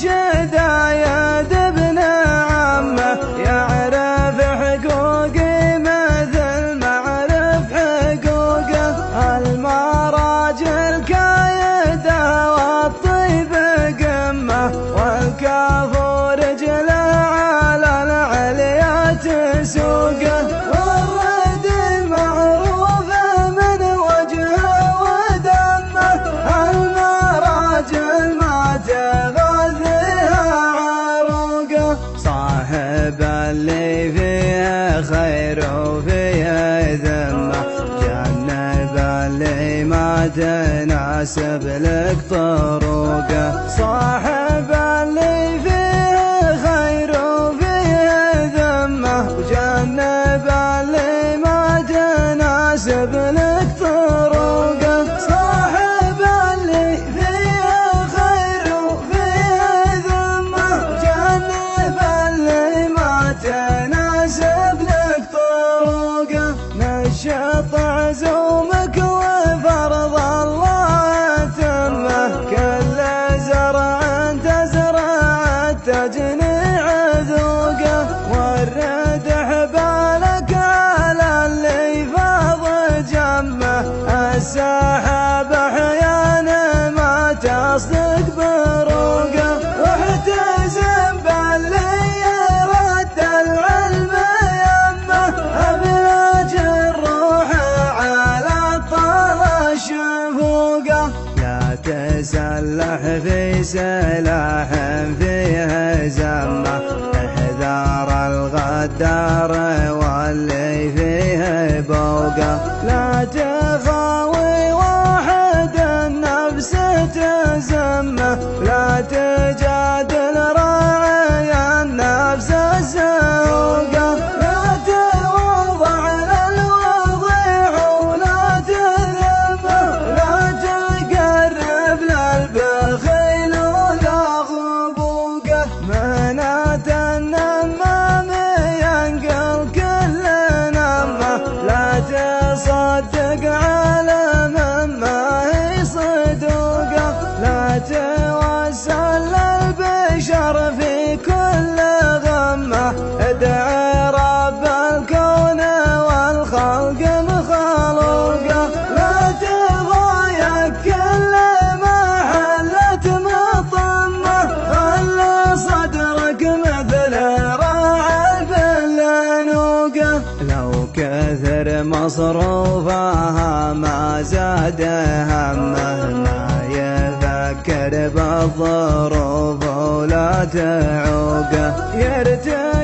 شدايد ابن عمه، يعرف حقوقي مثل ما عرف حقوقه. المراجل كايده والطيب قمه، والكافور رجله على العليا تسوقه. والرد معروف من وجهه ودمه، المراجل ما تغذيها عروقه. صاحب اللي فيه خير وفيه ذمه، جنب اللي ما تناسب لك طرقه. صاحب اللي فيه خير وفيه ذمه، وجنب اللي ما تناسب لك طرقه. صاحب اللي فيه خير وفيه ذمه، وجنب اللي ما تناسب لك طرقه. نشط عزومك وفرض الله تمه، كل زرع تزرع تجني عذوقه. ورد حبالك على اللي فاض جمه، السحاب احيانا ما تصدق بروقه. واحتزم باللي يرد العلم يمه، ابلج الروح على طال شفوقه. لا تسلح في سلاح فيه زمه، احذر الغدار واللي فيه بوقه. لا تخاوي واحد النفس تزمه، لا تجادل راعي النفس السوقه. لا تواضع للوضيع ولا تذمه، لا تقرب للبخيل ولا غبوقه. منات النمام ينقل كل نمه، لا تصدق على من ما هي صدوقه. لا توسل للبشر في كل غمه، ادعي رب الكون والخلق مخلوقه. لا تضايق كل ما حلت مطمه، خلي صدرك مثل راعي الفلانوقه. لو كثر مصروفها ما زاد همه، ما يفكر بالظروف ولا تعوقه. يرتجي